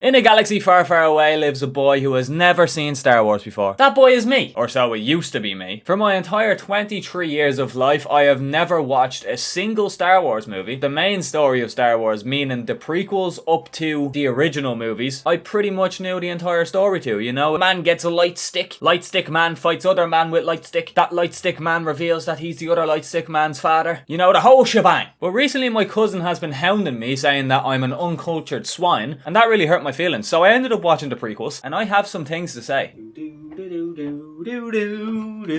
In a galaxy far, far away lives a boy who has never seen Star Wars before. That boy is me, or so it used to be me. For my entire 23 years of life, I have never watched a single Star Wars movie. The main story of Star Wars, meaning the prequels up to the original movies, I pretty much knew the entire story to, you know? A man gets a light stick man fights other man with light stick, that light stick man reveals that he's the other light stick man's father. You know, the whole shebang. But recently my cousin has been hounding me saying that I'm an uncultured swine, and that really hurt my feelings, so I ended up watching the prequels, and I have some things to say.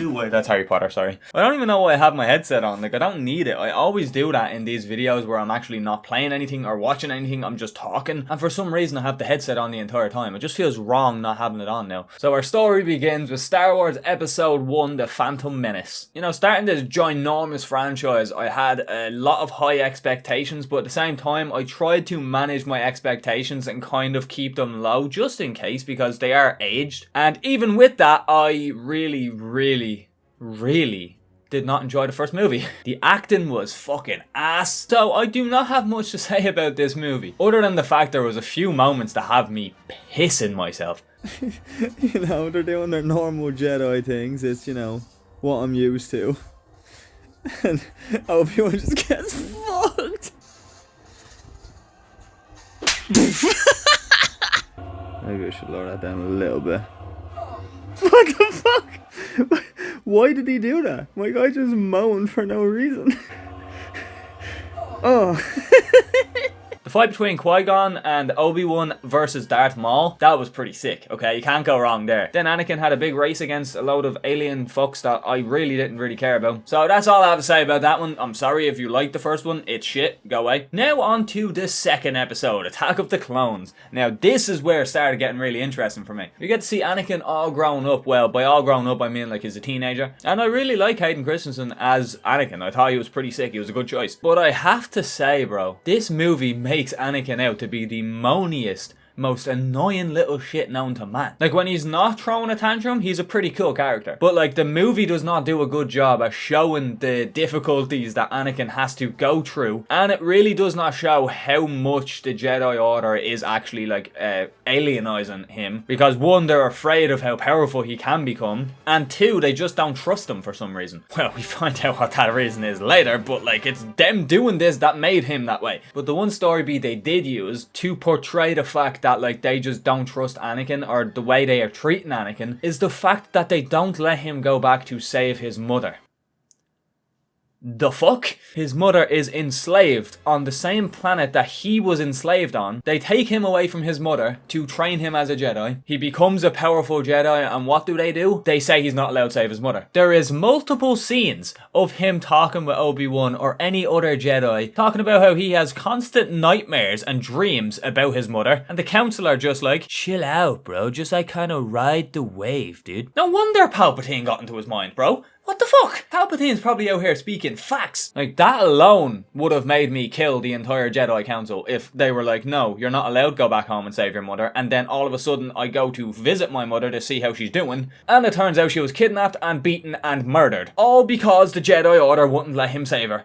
Wait, that's Harry Potter, sorry. I don't even know why I have my headset on, like I don't need it. I always do that in these videos where I'm actually not playing anything or watching anything, I'm just talking, and for some reason I have the headset on the entire time. It just feels wrong not having it on now. So our story begins with Star Wars Episode 1, The Phantom Menace. You know, starting this ginormous franchise, I had a lot of high expectations, but at the same time I tried to manage my expectations and kind of keep them low just in case, because they are aged. And even with that, I really did not enjoy the first movie. The acting was fucking ass. So I do not have much to say about this movie, other than the fact there was a few moments that have me pissing myself. You know, they're doing their normal Jedi things. It's, you know, what I'm used to. And Obi-Wan just gets fucked. Maybe I should lower that down a little bit. What the fuck? Why did he do that? My guy just moaned for no reason. Oh. The fight between Qui-Gon and Obi-Wan versus Darth Maul, that was pretty sick, okay? You can't go wrong there. Then Anakin had a big race against a load of alien fucks that I really didn't care about. So that's all I have to say about that one. I'm sorry if you liked the first one, it's shit, go away. Now on to the second episode, Attack of the Clones. Now this is where it started getting really interesting for me. You get to see Anakin all grown up. Well, by all grown up I mean like he's a teenager. And I really like Hayden Christensen as Anakin. I thought he was pretty sick, he was a good choice. But I have to say, bro, this movie makes Anakin out to be the moaniest, most annoying little shit known to man. Like when he's not throwing a tantrum, he's a pretty cool character. But like the movie does not do a good job at showing the difficulties that Anakin has to go through. And it really does not show how much the Jedi Order is actually like alienizing him. Because one, they're afraid of how powerful he can become. And two, they just don't trust him for some reason. Well, we find out what that reason is later, but like it's them doing this that made him that way. But the one story beat they did use to portray the fact that like they just don't trust Anakin, or the way they are treating Anakin, is the fact that they don't let him go back to save his mother. The fuck? His mother is enslaved on the same planet that he was enslaved on. They take him away from his mother to train him as a Jedi. He becomes a powerful Jedi, and what do? They say he's not allowed to save his mother. There is multiple scenes of him talking with Obi-Wan or any other Jedi, talking about how he has constant nightmares and dreams about his mother, and the council are just like, chill out, bro, just like kind of ride the wave, dude. No wonder Palpatine got into his mind, bro. What the fuck? Palpatine's probably out here speaking facts. Like, that alone would have made me kill the entire Jedi Council if they were like, no, you're not allowed to go back home and save your mother, and then all of a sudden I go to visit my mother to see how she's doing, and it turns out she was kidnapped and beaten and murdered. All because the Jedi Order wouldn't let him save her.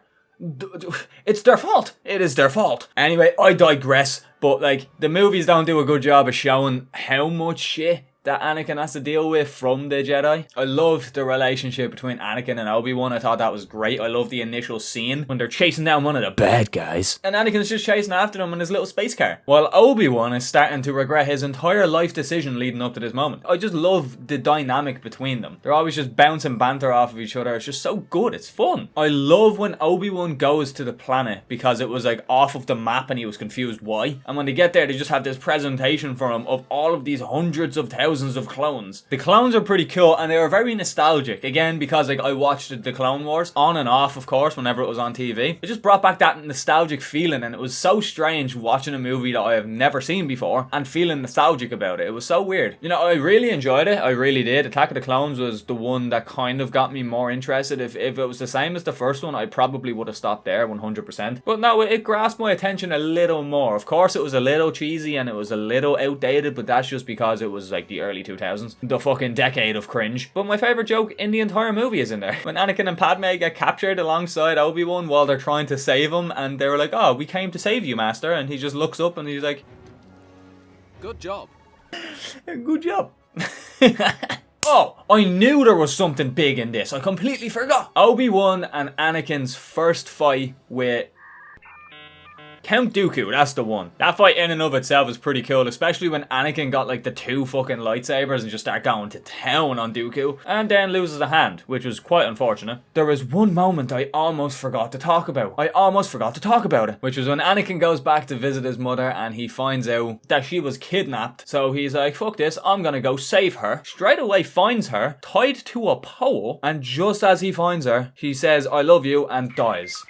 It's their fault. It is their fault. Anyway, I digress, but like, the movies don't do a good job of showing how much shit that Anakin has to deal with from the Jedi. I loved the relationship between Anakin and Obi-Wan. I thought that was great. I love the initial scene when they're chasing down one of the bad guys, and Anakin's just chasing after them in his little space car, while Obi-Wan is starting to regret his entire life decision leading up to this moment. I just love the dynamic between them. They're always just bouncing banter off of each other. It's just so good. It's fun. I love when Obi-Wan goes to the planet because it was like off of the map and he was confused why. And when they get there, they just have this presentation for him of all of these hundreds of thousands of clones. The clones are pretty cool, and they were very nostalgic. Again, because like I watched the Clone Wars on and off, of course, whenever it was on TV. It just brought back that nostalgic feeling, and it was so strange watching a movie that I have never seen before and feeling nostalgic about it. It was so weird. You know, I really enjoyed it. I really did. Attack of the Clones was the one that kind of got me more interested. If it was the same as the first one, I probably would have stopped there 100%. But no, it grasped my attention a little more. Of course, it was a little cheesy and it was a little outdated, but that's just because it was like the early 2000s. The fucking decade of cringe. But my favourite joke in the entire movie is in there. When Anakin and Padme get captured alongside Obi-Wan while they're trying to save him, and they were like, oh, we came to save you, master. And he just looks up and he's like, Good job. Good job. Oh, I knew there was something big in this. I completely forgot. Obi-Wan and Anakin's first fight with Count Dooku, that's the one. That fight in and of itself is pretty cool, especially when Anakin got like the 2 fucking lightsabers and just start going to town on Dooku, and then loses a hand, which was quite unfortunate. There was one moment I almost forgot to talk about. Which was when Anakin goes back to visit his mother and he finds out that she was kidnapped. So he's like, fuck this, I'm gonna go save her. Straight away finds her, tied to a pole, and just as he finds her, she says, I love you, and dies.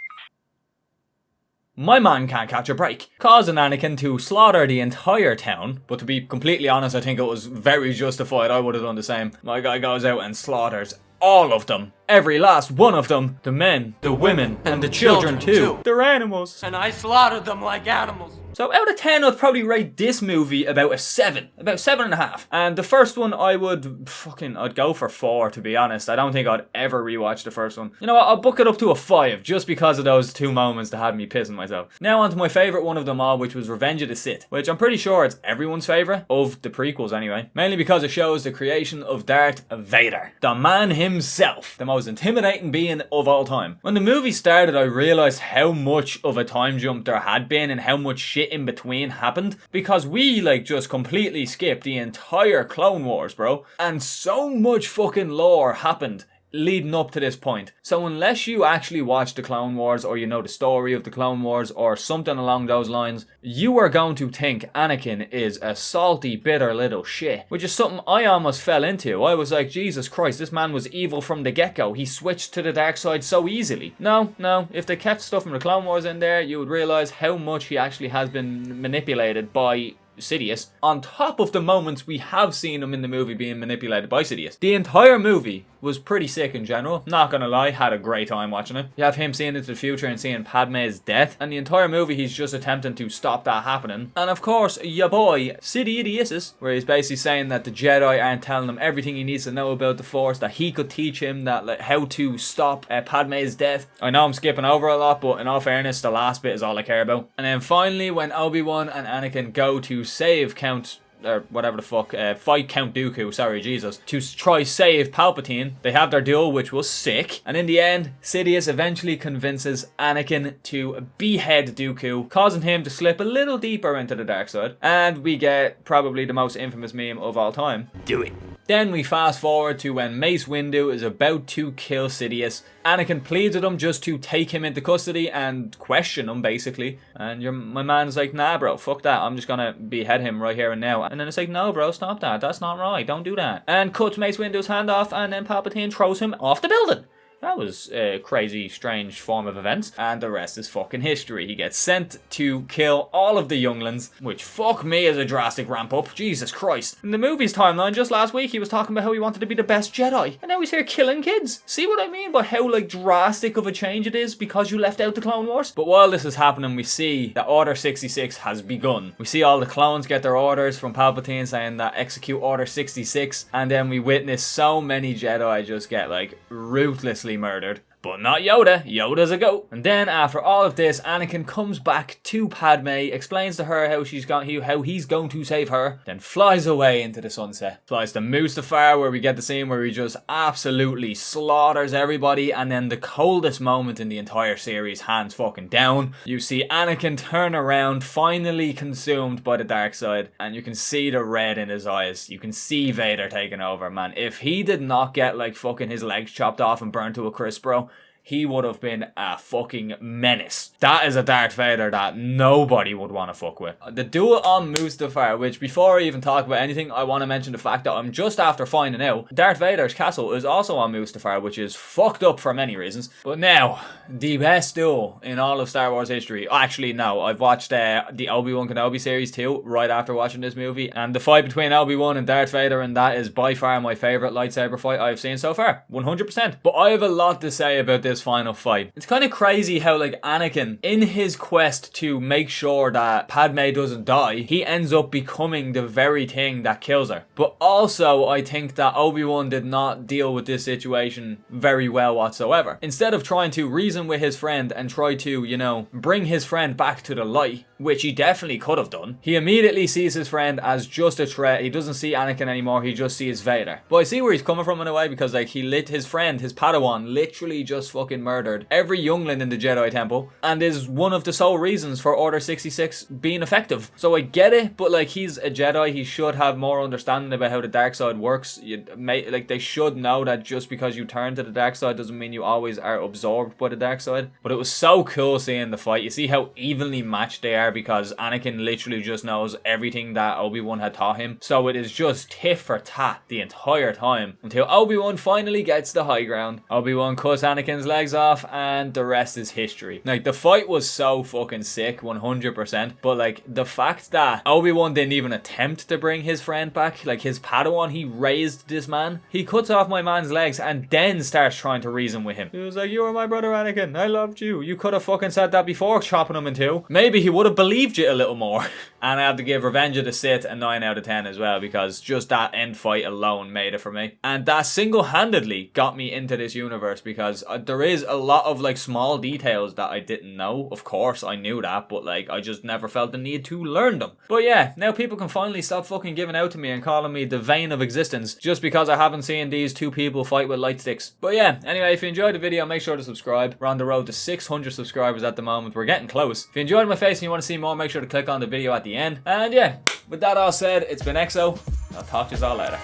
My man can't catch a break, causing Anakin to slaughter the entire town, but to be completely honest, I think it was very justified. I would have done the same. My guy goes out and slaughters all of them. Every last one of them. The men, the women, and the children too. They're animals. And I slaughtered them like animals. So out of 10, I'd probably rate this movie about a 7. About 7.5. And the first one, I'd go for 4, to be honest. I don't think I'd ever rewatch the first one. You know what, I'll book it up to a 5, just because of those 2 moments that had me pissing myself. Now on to my favourite one of them all, which was Revenge of the Sith, which I'm pretty sure it's everyone's favourite, of the prequels anyway. Mainly because it shows the creation of Darth Vader. The man himself. The most intimidating being of all time. When the movie started, I realised how much of a time jump there had been and how much shit in between happened, because we just completely skipped the entire Clone Wars, bro, and so much fucking lore happened leading up to this point. So unless you actually watch the Clone Wars, or you know the story of the Clone Wars, or something along those lines, you are going to think Anakin is a salty, bitter little shit, which is something I almost fell into. I was like, Jesus Christ, this man was evil from the get-go. He switched to the dark side so easily. No, if they kept stuff from the Clone Wars in there, you would realise how much he actually has been manipulated by Sidious, on top of the moments we have seen him in the movie being manipulated by Sidious. The entire movie was pretty sick in general, not gonna lie, had a great time watching it. You have him seeing into the future and seeing Padme's death, and the entire movie he's just attempting to stop that happening. And of course, your boy, Sidious, where he's basically saying that the Jedi aren't telling him everything he needs to know about the Force, that he could teach him that how to stop Padme's death. I know I'm skipping over a lot, but in all fairness, the last bit is all I care about. And then finally, when Obi-Wan and Anakin go to save Count, or whatever the fuck, fight Count Dooku, sorry, Jesus, to try save Palpatine, they have their duel, which was sick, and in the end, Sidious eventually convinces Anakin to behead Dooku, causing him to slip a little deeper into the dark side, and we get probably the most infamous meme of all time. Do it. Then we fast forward to when Mace Windu is about to kill Sidious. Anakin pleads with him just to take him into custody and question him, basically. And my man's like, nah bro, fuck that, I'm just gonna behead him right here and now. And then it's like, no bro, stop that, that's not right, don't do that. And cuts Mace Windu's hand off, and then Palpatine throws him off the building. That was a crazy, strange form of events, and the rest is fucking history. He gets sent to kill all of the younglings, which fuck me is a drastic ramp up. Jesus Christ. In the movie's timeline, just last week, he was talking about how he wanted to be the best Jedi, and now he's here killing kids. See what I mean by how drastic of a change it is because you left out the Clone Wars? But while this is happening, we see that Order 66 has begun. We see all the clones get their orders from Palpatine saying that execute Order 66, and then we witness so many Jedi just get ruthlessly murdered. But not Yoda. Yoda's a goat. And then after all of this, Anakin comes back to Padme, explains to her how he's going to save her, then flies away into the sunset. Flies to Mustafar, where we get the scene where he just absolutely slaughters everybody, and then the coldest moment in the entire series, hands fucking down. You see Anakin turn around, finally consumed by the dark side, and you can see the red in his eyes. You can see Vader taking over, man. If he did not get fucking his legs chopped off and burned to a crisp, bro, he would have been a fucking menace. That is a Darth Vader that nobody would want to fuck with. The duel on Mustafar, which before I even talk about anything, I want to mention the fact that I'm just after finding out Darth Vader's castle is also on Mustafar, which is fucked up for many reasons. But now, the best duel in all of Star Wars history. Actually, no, I've watched the Obi-Wan Kenobi series too, right after watching this movie, and the fight between Obi-Wan and Darth Vader, and that is by far my favourite lightsaber fight I've seen so far. 100%. But I have a lot to say about this this final fight. It's kind of crazy how like Anakin, in his quest to make sure that Padme doesn't die, he ends up becoming the very thing that kills her. But also I think that Obi-Wan did not deal with this situation very well whatsoever. Instead of trying to reason with his friend and try to, you know, bring his friend back to the light, which he definitely could have done, he immediately sees his friend as just a threat. He doesn't see Anakin anymore, he just sees Vader. But I see where he's coming from in a way, because like he lit his friend, his Padawan, literally just fucking murdered every youngling in the Jedi Temple, and is one of the sole reasons for Order 66 being effective. So I get it, but like he's a Jedi, he should have more understanding about how the dark side works. Like they should know that just because you turn to the dark side doesn't mean you always are absorbed by the dark side. But it was so cool seeing the fight. You see how evenly matched they are, because Anakin literally just knows everything that Obi-Wan had taught him. So it is just tit for tat the entire time until Obi-Wan finally gets the high ground. Obi-Wan cuts Anakin's legs off and the rest is history. Like the fight was so fucking sick, 100%. But like the fact that Obi-Wan didn't even attempt to bring his friend back, like his Padawan, he raised this man. He cuts off my man's legs and then starts trying to reason with him. He was like, you were my brother Anakin, I loved you. You could have fucking said that before chopping him in two. Maybe he would have believed you a little more. And I have to give Revenge of the Sith a 9 out of 10 as well, because just that end fight alone made it for me. And that single-handedly got me into this universe, because there is a lot of like small details that I didn't know. Of course I knew that, but like I just never felt the need to learn them. But yeah, now people can finally stop fucking giving out to me and calling me the vein of existence just because I haven't seen these two people fight with light sticks. But yeah, anyway, if you enjoyed the video, make sure to subscribe. We're on the road to 600 subscribers at the moment. We're getting close. If you enjoyed my face and you want to see more, make sure to click on the video at the end. And yeah, with that all said, it's been EXO. I'll talk to you all later.